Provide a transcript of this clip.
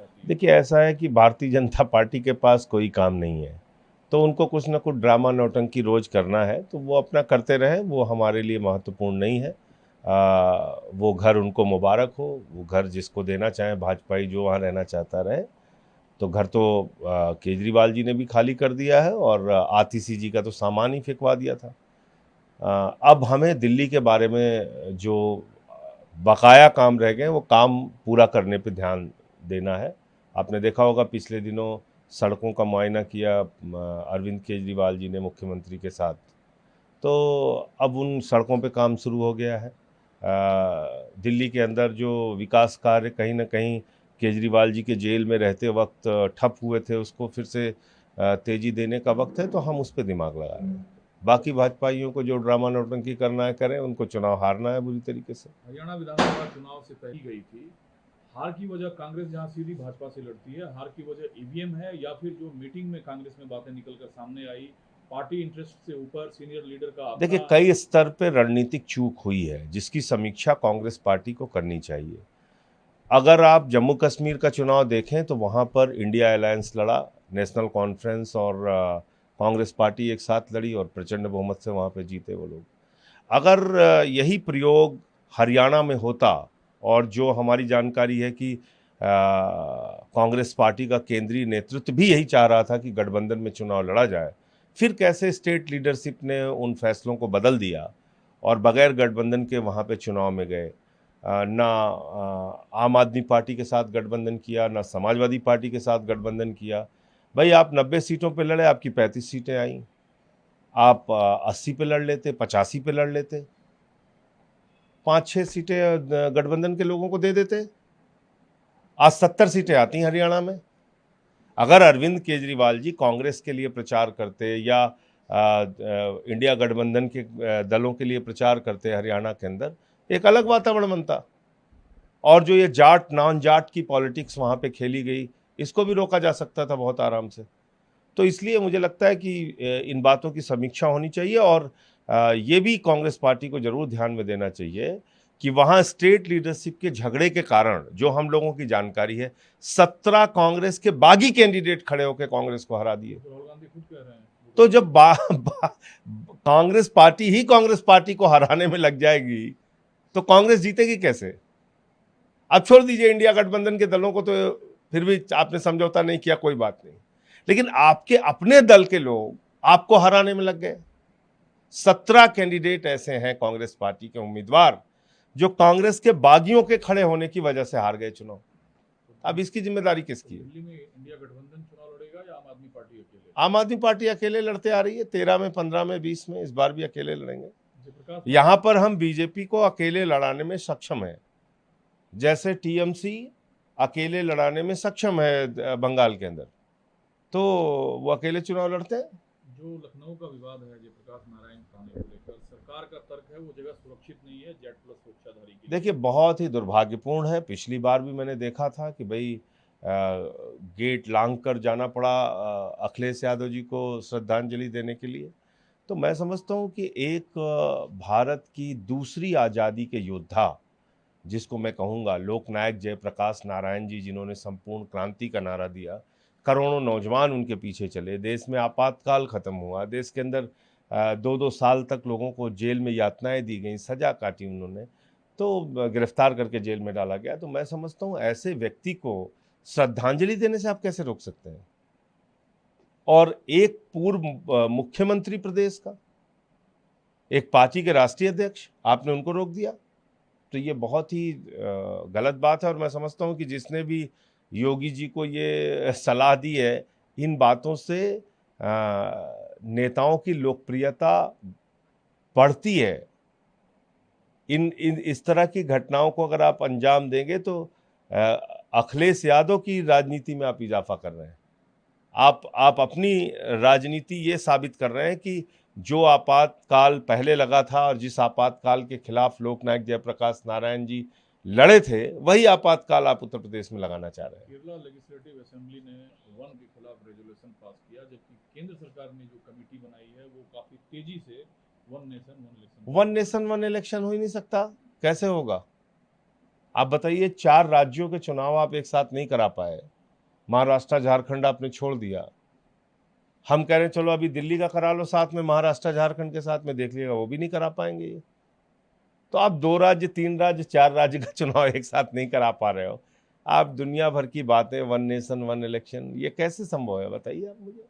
चाहती है? देखिए, ऐसा है कि भारतीय जनता पार्टी के पास कोई काम नहीं है, तो उनको कुछ ना कुछ ड्रामा नौटंकी रोज करना है, तो वो अपना करते रहें, वो हमारे लिए महत्वपूर्ण नहीं है। वो घर उनको मुबारक हो, वो घर जिसको देना चाहें भाजपाई, जो वहाँ रहना चाहता रहे। तो घर तो केजरीवाल जी ने भी खाली कर दिया है, और आतिशी जी का तो सामान ही फेंकवा दिया था। अब हमें दिल्ली के बारे में जो बकाया काम रह गए, वो काम पूरा करने पे ध्यान देना है। आपने देखा होगा पिछले दिनों सड़कों का मुआयना किया अरविंद केजरीवाल जी ने मुख्यमंत्री के साथ। तो अब उन सड़कों पे काम शुरू हो गया है। दिल्ली के अंदर जो विकास कार्य कहीं ना कहीं केजरीवाल जी के जेल में रहते वक्त ठप हुए थे, उसको फिर से तेजी देने का वक्त है, तो हम उस पर दिमाग लगा रहे हैं। बाकी भाजपाइयों को जो ड्रामा नौटंकी करना है करें, उनको चुनाव हारना है बुरी तरीके से। हरियाणा विधानसभा चुनाव से पहले गई थी। हार की वजह कांग्रेस जहां सीधी भाजपा से लड़ती है, हार की वजह ईवीएम है या फिर जो मीटिंग में कांग्रेस में बातें निकलकर सामने आई, पार्टी इंटरेस्ट से ऊपर सीनियर लीडर का देखिए, अपना। कई स्तर पे रणनीतिक चूक हुई है जिसकी समीक्षा कांग्रेस पार्टी को करनी चाहिए। अगर आप जम्मू कश्मीर का चुनाव देखें तो वहाँ पर इंडिया अलायंस लड़ा, नेशनल कॉन्फ्रेंस और कांग्रेस पार्टी एक साथ लड़ी, और प्रचंड बहुमत से वहाँ पे जीते वो लोग। अगर यही प्रयोग हरियाणा में होता, और जो हमारी जानकारी है कि कांग्रेस पार्टी का केंद्रीय नेतृत्व भी यही चाह रहा था कि गठबंधन में चुनाव लड़ा जाए, फिर कैसे स्टेट लीडरशिप ने उन फैसलों को बदल दिया और बगैर गठबंधन के वहाँ पे चुनाव में गए। ना आम आदमी पार्टी के साथ गठबंधन किया, ना समाजवादी पार्टी के साथ गठबंधन किया। भाई, आप 90 सीटों पे लड़े, आपकी 35 सीटें आई। आप 80 पे लड़ लेते, 85 पे लड़ लेते, 5-6 सीटें गठबंधन के लोगों को दे देते। आज 70 सीटें आती हैं हरियाणा में। अगर अरविंद केजरीवाल जी कांग्रेस के लिए प्रचार करते, या इंडिया गठबंधन के दलों के लिए प्रचार करते हरियाणा के अंदर, एक अलग वातावरण बनता। और जो ये जाट नॉन जाट की पॉलिटिक्स वहाँ पे खेली गई, इसको भी रोका जा सकता था बहुत आराम से। तो इसलिए मुझे लगता है कि इन बातों की समीक्षा होनी चाहिए, और ये भी कांग्रेस पार्टी को जरूर ध्यान में देना चाहिए कि वहाँ स्टेट लीडरशिप के झगड़े के कारण, जो हम लोगों की जानकारी है, 17 कांग्रेस के बागी कैंडिडेट खड़े होकर कांग्रेस को हरा दिए। राहुल गांधी खुद कह रहे हैं तो जब कांग्रेस पार्टी ही कांग्रेस पार्टी को हराने में लग जाएगी, तो कांग्रेस जीतेगी कैसे? अब छोड़ दीजिए इंडिया गठबंधन के दलों को, तो फिर भी आपने समझौता नहीं किया, कोई बात नहीं, लेकिन आपके अपने दल के लोग आपको हराने में लग गए। 17 कैंडिडेट ऐसे हैं कांग्रेस पार्टी के उम्मीदवार, जो कांग्रेस के बागियों के खड़े होने की वजह से हार गए चुनाव। अब इसकी जिम्मेदारी तो किसकी है? दिल्ली में इंडिया गठबंधन चुनाव लड़ेगा या आम आदमी पार्टी अकेले? आम आदमी पार्टी अकेले लड़ते आ रही है, 13 में, 15 में, 20 में, इस बार भी अकेले लड़ेंगे। जयप्रकाश यहां पर हम बीजेपी को अकेले लड़ाने में सक्षम है, जैसे टीएमसी अकेले लड़ाने में सक्षम है बंगाल के अंदर, तो वो अकेले चुनाव लड़ते हैं। जो लखनऊ का विवाद है जयप्रकाश नारायण थाने को लेकर, सरकार का तर्क है वो जगह सुरक्षित नहीं है जेड प्लस सुरक्षाधारी के लिए। देखिए, बहुत ही दुर्भाग्यपूर्ण है। पिछली बार भी मैंने देखा था कि भाई गेट लांघ कर जाना पड़ा अखिलेश यादव जी को श्रद्धांजलि देने के लिए। तो मैं समझता हूँ कि एक भारत की दूसरी आज़ादी के योद्धा, जिसको मैं कहूँगा लोकनायक जयप्रकाश नारायण जी, जिन्होंने संपूर्ण क्रांति का नारा दिया, करोड़ों नौजवान उनके पीछे चले, देश में आपातकाल खत्म हुआ, देश के अंदर 2-2 साल तक लोगों को जेल में यातनाएं दी गई, सजा काटी उन्होंने, तो गिरफ्तार करके जेल में डाला गया। तो मैं समझता हूँ ऐसे व्यक्ति को श्रद्धांजलि देने से आप कैसे रोक सकते हैं? और एक पूर्व मुख्यमंत्री प्रदेश का, एक पार्टी के राष्ट्रीय अध्यक्ष, आपने उनको रोक दिया, तो ये बहुत ही गलत बात है। और मैं समझता हूँ कि जिसने भी योगी जी को ये सलाह दी है, इन बातों से नेताओं की लोकप्रियता बढ़ती है। इन इन इस तरह की घटनाओं को अगर आप अंजाम देंगे, तो अखिलेश यादव की राजनीति में आप इजाफा कर रहे हैं। आप अपनी राजनीति ये साबित कर रहे हैं कि जो आपातकाल पहले लगा था, और जिस आपातकाल के खिलाफ लोकनायक जयप्रकाश नारायण जी लड़े थे, वही आपातकाल आप उत्तर प्रदेश में लगाना चाह रहे हैं। केरला लेजिस्लेटिव असेंबली ने वन के खिलाफ रेजोल्यूशन पास किया, जबकि केंद्र सरकार ने जो कमेटी बनाई है वो काफी तेजी से one nation one election. One nation one election हो ही नहीं सकता, कैसे होगा? आप बताइए, 4 राज्यों के चुनाव आप एक साथ नहीं करा पाए। महाराष्ट्र झारखंड आपने छोड़ दिया। हम कह रहे हैं चलो अभी दिल्ली का करा लो साथ में, महाराष्ट्र झारखंड के साथ में, देख लिएगा वो भी नहीं करा पाएंगे ये। तो आप 2 राज्य, 3 राज्य, 4 राज्य का चुनाव एक साथ नहीं करा पा रहे हो। आप दुनिया भर की बातें, वन नेशन वन इलेक्शन, ये कैसे संभव है बताइए आप मुझे।